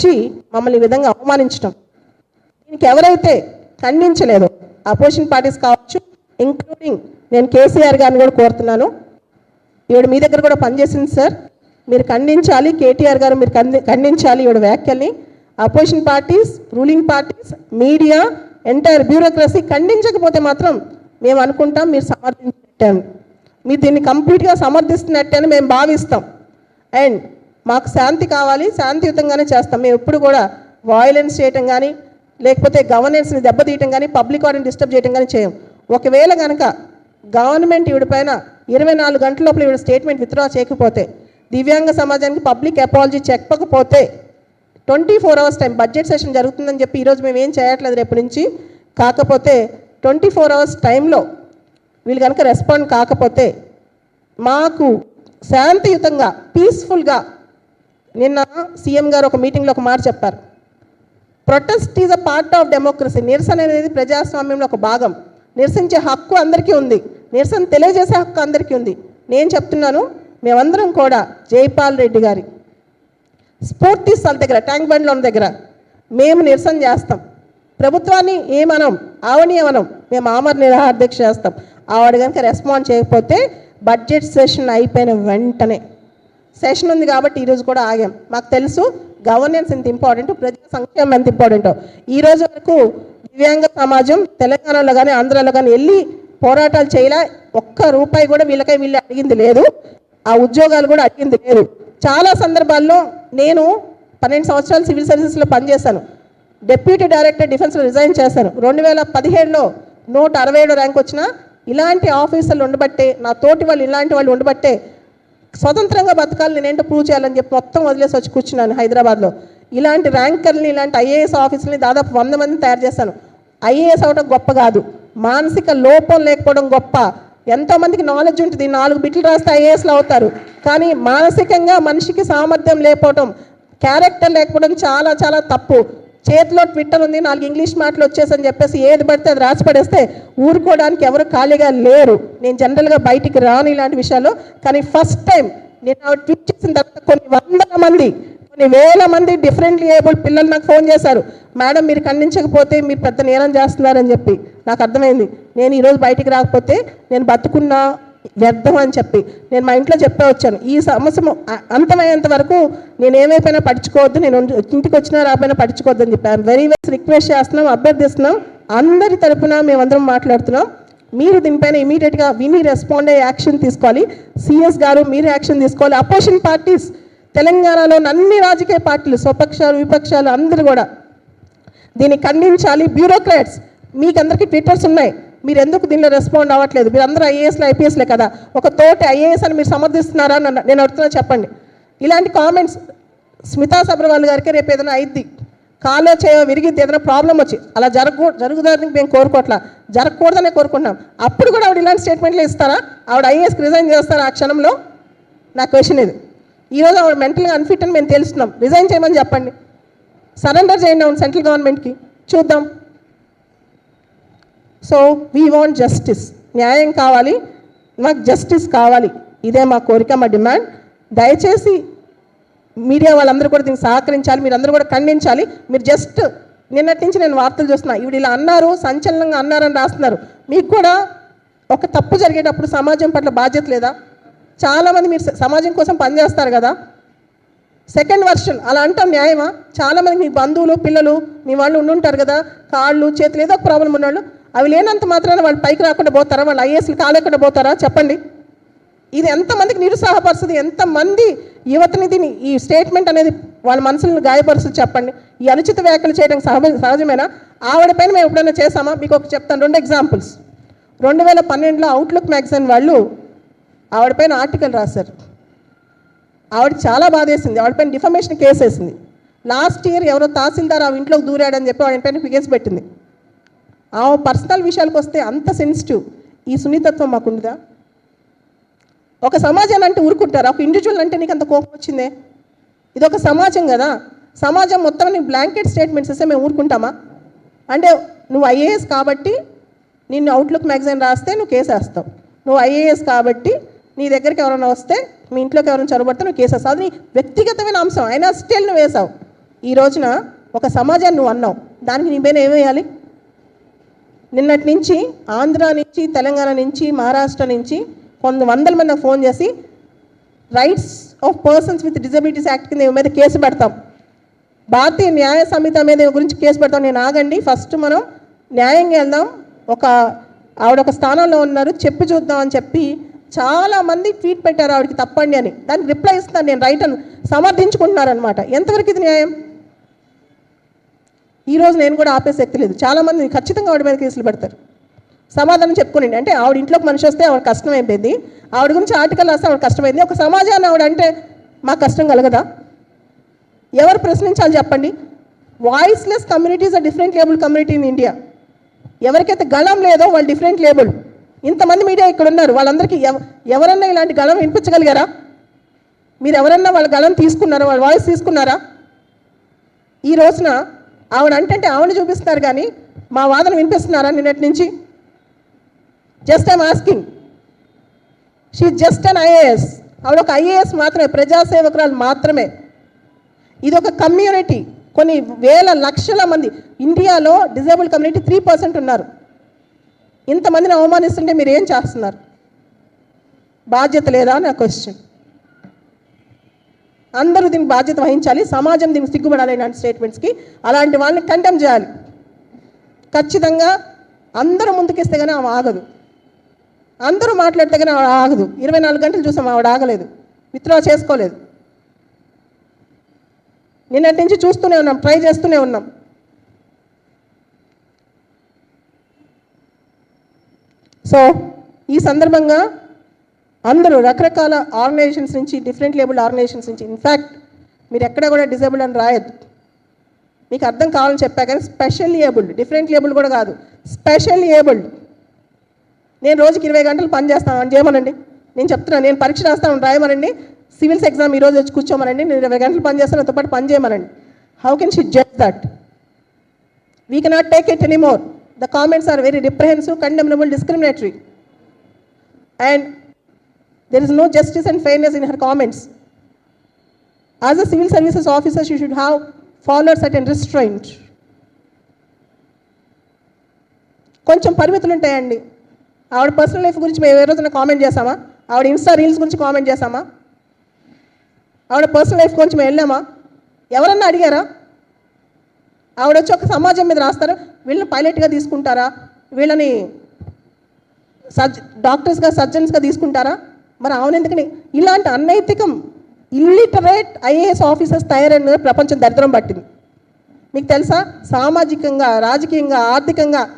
వచ్చి మమ్మల్ని ఈ విధంగా అవమానించడం, దీనికి ఎవరైతే ఖండించలేదో అపోజిషన్ పార్టీస్ కావచ్చు, ఇంక్లూడింగ్ నేను కేసీఆర్ గారిని కూడా కోరుతున్నాను, ఈవిడ మీ దగ్గర కూడా పనిచేసింది సార్, మీరు ఖండించాలి, కేటీఆర్ గారు మీరు ఖండించాలి ఈవిడ వ్యాఖ్యల్ని. Opposition parties, ruling parties, media, entire bureaucracy ఖండించకపోతే మాత్రం మేము అనుకుంటాం మీరు సమర్థించినట్టు, మీరు దీన్ని కంప్లీట్గా సమర్థిస్తున్నట్టు అని మేము భావిస్తాం. అండ్ మాకు శాంతి కావాలి, శాంతియుతంగానే చేస్తాం. మేము ఎప్పుడు కూడా వాయిలెన్స్ చేయటం కానీ, లేకపోతే గవర్నెన్స్ని దెబ్బతీయటం కానీ, పబ్లిక్ ఆర్డర్ని డిస్టర్బ్ చేయటం కానీ చేయం. ఒకవేళ కనుక గవర్నమెంట్ ఈవిడ పైన 24 గంటల లోపల ఈవిడ స్టేట్మెంట్ విత్డ్రా చేయకపోతే, దివ్యాంగ సమాజానికి పబ్లిక్ అపాలజీ చెప్పకపోతే 24 hours టైం, బడ్జెట్ సెషన్ జరుగుతుందని చెప్పి ఈరోజు మేము ఏం చేయట్లేదు రేపు నుంచి, కాకపోతే 24 hours టైంలో వీళ్ళు కనుక రెస్పాండ్ కాకపోతే మాకు శాంతియుతంగా పీస్ఫుల్గా, నిన్న సీఎం గారు ఒక మీటింగ్లో ఒక మాట చెప్పారు, protest is a part of democracy. నిరసన అనేది ప్రజాస్వామ్యంలో ఒక భాగం. నిరసించే హక్కు అందరికీ ఉంది, నిరసన తెలియజేసే హక్కు అందరికీ ఉంది. నేను చెప్తున్నాను, మేమందరం కూడా జైపాల్ రెడ్డి గారి స్ఫూర్తి స్థల దగ్గర, ట్యాంక్ బండ్లో ఉన్న దగ్గర మేము నిరసన చేస్తాం. ప్రభుత్వాన్ని ఏమనం, ఆవనీయమనం, మేము ఆమర నిరాహార దీక్ష చేస్తాం. ఆవిడ కనుక రెస్పాండ్ చేయకపోతే బడ్జెట్ సెషన్ అయిపోయిన వెంటనే, సెషన్ ఉంది కాబట్టి ఈరోజు కూడా ఆగాం. మాకు తెలుసు గవర్నెన్స్ ఎంత ఇంపార్టెంట్, ప్రజా సంక్షేమం ఎంత ఇంపార్టెంటో. ఈరోజు వరకు దివ్యాంగ సమాజం తెలంగాణలో కానీ ఆంధ్రాలో కానీ వెళ్ళి పోరాటాలు చేయలే, ఒక్క రూపాయి కూడా వీళ్ళకై వీళ్ళు అడిగింది లేదు, ఆ ఉద్యోగాలు కూడా అడిగింది లేదు. చాలా సందర్భాల్లో నేను 12 సంవత్సరాలు సివిల్ సర్వీసెస్లో పనిచేశాను, డెప్యూటీ డైరెక్టర్ డిఫెన్స్లో రిజైన్ చేశాను. 2017లో 167 ర్యాంక్ వచ్చిన ఇలాంటి ఆఫీసర్లు ఉండబట్టే, నా తోటి వాళ్ళు ఇలాంటి వాళ్ళు ఉండబట్టే స్వతంత్రంగా బతకాలి, నేనేంటో ప్రూవ్ చేయాలని చెప్పి మొత్తం వదిలేసి వచ్చి కూర్చున్నాను హైదరాబాద్లో. ఇలాంటి ర్యాంకర్ని, ఇలాంటి ఐఏఎస్ ఆఫీసులని దాదాపు 100 మందిని తయారు చేశాను. ఐఏఎస్ అవడం గొప్ప కాదు, మానసిక లోపం లేకపోవడం గొప్ప. ఎంతోమందికి నాలెడ్జ్ ఉంటుంది, 4 బిట్లు రాస్తే ఐఏఎస్లు అవుతారు, కానీ మానసికంగా మనిషికి సామర్థ్యం లేకపోవడం, క్యారెక్టర్ లేకపోవడం చాలా చాలా తప్పు. చేతిలో ట్విట్టర్ ఉంది, 4 ఇంగ్లీష్ మాటలు వచ్చేసని చెప్పేసి ఏది పడితే అది రాసి పడేస్తే ఊరుకోవడానికి ఎవరు ఖాళీగా లేరు. నేను జనరల్గా బయటికి రాను ఇలాంటి విషయాలు, కానీ ఫస్ట్ టైం నేను ట్వీట్ చేసిన తర్వాత కొన్ని వందల మంది, కొన్ని వేల మంది డిఫరెంట్లీ ఏబుల్ పిల్లలు నాకు ఫోన్ చేశారు, మేడం మీరు ఖండించకపోతే మీరు పెద్ద నేరం చేస్తున్నారని చెప్పి. నాకు అర్థమైంది, నేను ఈరోజు బయటికి రాకపోతే నేను బతుకున్నా వ్యర్థం అని చెప్పి నేను మా ఇంట్లో చెప్పే వచ్చాను. ఈ సమస్య అంతమయ్యేంత వరకు నేను ఏమైపోయినా పట్టించుకోవద్దు, నేను ఇంటికి వచ్చినా రాకపోయినా పట్టించుకోవద్దు అని చెప్పి ఐఎమ్ వెరీ రిక్వెస్ట్ చేస్తున్నాం, అభ్యర్థిస్తున్నాం. అందరి తరపున మేమందరం మాట్లాడుతున్నాం. మీరు దీనిపైన ఇమీడియట్గా విని రెస్పాండ్ అయ్యే యాక్షన్ తీసుకోవాలి. సిఎస్ గారు మీరు యాక్షన్ తీసుకోవాలి. అపోజిషన్ పార్టీస్ తెలంగాణలో అన్ని రాజకీయ పార్టీలు, స్వపక్షాలు విపక్షాలు అందరూ కూడా దీన్ని ఖండించాలి. బ్యూరోక్రాట్స్ మీకు అందరికీ ట్విట్టర్స్ ఉన్నాయి, మీరు ఎందుకు దీనిలో రెస్పాండ్ అవ్వట్లేదు? మీరు అందరూ ఐఏఎస్లు ఐపీఎస్లే కదా, ఒక తోటి ఐఏఎస్ అని మీరు సమర్థిస్తున్నారా అని నేను అడుగుతున్నా, చెప్పండి. ఇలాంటి కామెంట్స్ స్మితా సబర్వాల్ గారికి రేపు ఏదైనా అయిద్ది, కాలో చేయో విరిగిద్ది, ఏదైనా ప్రాబ్లం వచ్చి అలా జరుగుతుందని మేము కోరుకోవట్లా, జరగకూడదనే కోరుకుంటున్నాం. అప్పుడు కూడా ఆవిడ ఇలాంటి స్టేట్మెంట్లు ఇస్తారా? ఆవిడ ఐఏఎస్కి రిజైన్ చేస్తారా ఆ క్షణంలో? నా క్వశ్చన్ ఇది. ఈరోజు ఆవిడ మెంటల్గా అన్ఫిట్ అని మేము తెలుస్తున్నాం, రిజైన్ చేయమని చెప్పండి, సరెండర్ చేయండి అవును సెంట్రల్ గవర్నమెంట్కి, చూద్దాం. సో వీ వాంట్ జస్టిస్, న్యాయం కావాలి, మాకు జస్టిస్ కావాలి, ఇదే మా కోరిక, మా డిమాండ్. దయచేసి మీడియా వాళ్ళందరూ కూడా దీనికి సహకరించాలి, మీరు అందరూ కూడా ఖండించాలి. మీరు జస్ట్ నిన్నటి నుంచి నేను వార్తలు చూస్తున్నా, ఇవి ఇలా అన్నారు, సంచలనంగా అన్నారని రాస్తున్నారు. మీకు కూడా ఒక తప్పు జరిగేటప్పుడు సమాజం పట్ల బాధ్యత లేదా? చాలామంది మీరు సమాజం కోసం పనిచేస్తారు కదా, సెకండ్ వర్షన్ అలా అంటాం న్యాయమా? చాలామంది మీ బంధువులు పిల్లలు మీ వాళ్ళు ఉండుంటారు కదా, కాళ్ళు చేతులు ఏదో ఒక ప్రాబ్లం ఉన్నాళ్ళు, అవి లేనంత మాత్రాన వాళ్ళు పైకి రాకుండా పోతారా? వాళ్ళు ఐఏఎస్లు కాలేకుండా పోతారా? చెప్పండి. ఇది ఎంతమందికి నిరుత్సాహపరుస్తుంది, ఎంతమంది యువతని దీన్ని ఈ స్టేట్మెంట్ అనేది వాళ్ళ మనసులను గాయపరుస్తుంది చెప్పండి. ఈ అనుచిత వ్యాఖ్యలు చేయడం సహజమేనా? ఆవిడ పైన మేము ఎప్పుడైనా చేసామా? మీకు ఒక చెప్తాను 2 ఎగ్జాంపుల్స్. 2012లో అవుట్లుక్ మ్యాగజైన్ వాళ్ళు ఆవిడ పైన ఆర్టికల్ రాశారు. ఆవిడ చాలా బాధేసింది, ఆవిడ పైన డిఫమేషన్ కేసు వేసింది. లాస్ట్ ఇయర్ ఎవరో తహసీల్దార్ ఆవిడ ఇంట్లోకి దూరాడని చెప్పి ఆవిడ పైన కేసు పెట్టింది. ఆమె పర్సనల్ విషయాలకు వస్తే అంత సెన్సిటివ్. ఈ సున్నితత్వం మాకుండదా? ఒక సమాజాన్ని అంటే ఊరుకుంటారా? ఒక ఇండివిజువల్ అంటే నీకు అంత కోపం వచ్చిందే? ఇది ఒక సమాజం కదా, సమాజం మొత్తం నీకు బ్లాంకెట్ స్టేట్మెంట్స్ ఇస్తే మేము ఊరుకుంటామా? అంటే నువ్వు ఐఏఎస్ కాబట్టి నిన్ను అవుట్లుక్ మ్యాగజైన్ రాస్తే నువ్వు కేసు వేస్తావు, నువ్వు ఐఏఎస్ కాబట్టి నీ దగ్గరికి ఎవరైనా వస్తే, మీ ఇంట్లోకి ఎవరైనా చొరబడితే నువ్వు కేసు వేస్తావు, అది నీ వ్యక్తిగతమైన అంశం, అయినా స్టిల్ నువ్వు వేసావు. ఈ రోజున ఒక సమాజాన్ని నువ్వు అన్నావు, దానికి నీ పైన ఏమేయాలి? నిన్నటి నుంచి ఆంధ్ర నుంచి, తెలంగాణ నుంచి, మహారాష్ట్ర నుంచి వందల మంది నాకు ఫోన్ చేసి rights of persons with disabilities act కింద మీద కేసు పెడతాం, భారతీయ న్యాయ సంహిత మీద గురించి కేసు పెడతాం. నేను ఆగండి, ఫస్ట్ మనం న్యాయంగా వెళ్దాం, ఆవిడ ఒక స్థానంలో ఉన్నారు, చెప్పి చూద్దాం అని చెప్పి చాలామంది ట్వీట్ పెట్టారు ఆవిడకి తప్పండి అని. దానికి రిప్లై ఇస్తాను నేను, రైట్ అని సమర్థించుకుంటున్నారనమాట. ఎంతవరకు ఇది న్యాయం? ఈరోజు నేను కూడా ఆపే శక్తి లేదు. చాలామంది ఖచ్చితంగా ఆవిడ మీద కేసులు పెడతారు. సమాధానం చెప్పుకుని అంటే ఆవిడ ఇంట్లోకి మనిషి వస్తే ఆవిడ కష్టం అయిపోయింది, ఆవిడ గురించి ఆర్టికల్ రాస్తే ఆవిడ కష్టమైంది. ఒక సమాజాన్ని ఆవిడ అంటే మాకు కష్టం కలగదా? ఎవరు ప్రశ్నించాలి చెప్పండి? Voiceless communities are different label community in India. ఎవరికైతే గళం లేదో వాళ్ళు డిఫరెంట్ లేబుల్. ఇంతమంది మీడియా ఇక్కడ ఉన్నారు, వాళ్ళందరికీ ఎవరన్నా ఇలాంటి గళం వినిపించగలిగారా? మీరు ఎవరన్నా వాళ్ళ గళం తీసుకున్నారా? వాళ్ళ వాయిస్ తీసుకున్నారా? ఈ రోజున ఆవిడ అంటే ఆవిడ చూపిస్తున్నారు కానీ మా వాదన వినిపిస్తున్నారా నిన్నటి నుంచి? Just I'm asking. She just an IAS. ఆవిడ ఒక ఐఏఎస్ మాత్రమే, ప్రజాసేవకురాలు మాత్రమే. ఇది ఒక కమ్యూనిటీ, కొన్ని వేల లక్షల మంది. ఇండియాలో డిజేబుల్ కమ్యూనిటీ 3% ఉన్నారు. ఇంతమందిని అవమానిస్తుంటే మీరు ఏం చేస్తున్నారు? బాధ్యత లేదా నా క్వశ్చన్. అందరూ దీనికి బాధ్యత వహించాలి, సమాజం దీనికి సిగ్గుపడాలి. ఇలాంటి స్టేట్మెంట్స్కి అలాంటి వాళ్ళని కండెమ్ చేయాలి ఖచ్చితంగా. అందరూ ముందుకిస్తే కానీ ఆమె ఆగదు, అందరూ మాట్లాడితే కానీ ఆవిడ ఆగదు. 24 గంటలు చూసాం, ఆవిడ ఆగలేదు, విత్డ్రా చేసుకోలేదు. నిన్నటి నుంచి చూస్తూనే ఉన్నాం, ట్రై చేస్తూనే ఉన్నాం. సో ఈ సందర్భంగా అందరూ రకరకాల ఆర్గనైజేషన్స్ నుంచి, డిఫరెంట్ లేబుల్డ్ ఆర్గనైజేషన్స్ నుంచి, ఇన్ఫ్యాక్ట్ మీరు ఎక్కడ కూడా డిజేబుల్డ్ అని రాయొద్దు, మీకు అర్థం కావాలని చెప్పా కానీ స్పెషల్ ఏబుల్డ్, డిఫరెంట్ లేబుల్ కూడా కాదు, స్పెషల్ ఏబుల్డ్. నేను రోజుకి 20 గంటలు పని చేస్తాను అని చేయమనండి. నేను చెప్తున్నాను, నేను పరీక్ష రాస్తాను రాయమనండి, సివిల్స్ ఎగ్జామ్ ఈరోజు వచ్చి కూర్చోమనండి, నేను 20 గంటలు పని చేస్తాను, నాతో పాటు పని చేయమనండి. How can she judge that? We cannot take it anymore. The comments are very reprehensive, condemnable, discriminatory, and there is no justice and fairness in her comments. As a civil services officer, she should have followed certain restraint. కొంచెం పరిమితులు ఉంటాయండి. ఆవిడ personal life గురించి మేము ఏ రోజున comment చేసామా? ఆవిడ Insta reels గురించి కామెంట్ చేసామా? ఆవిడ పర్సనల్ లైఫ్ గురించి మేము వెళ్ళామా? ఎవరన్నా అడిగారా? ఆవిడ వచ్చి ఒక సమాజం మీద రాస్తారు, వీళ్ళని పైలట్గా తీసుకుంటారా, వీళ్ళని డాక్టర్స్గా, సర్జన్స్గా తీసుకుంటారా? మరి అవును ఎందుకని ఇలాంటి అన్నైతికం, ఇల్లిటరేట్ ఐఏఎస్ ఆఫీసర్స్ తయారైన ప్రపంచం దరిద్రం పట్టింది. మీకు తెలుసా? సామాజికంగా, రాజకీయంగా, ఆర్థికంగా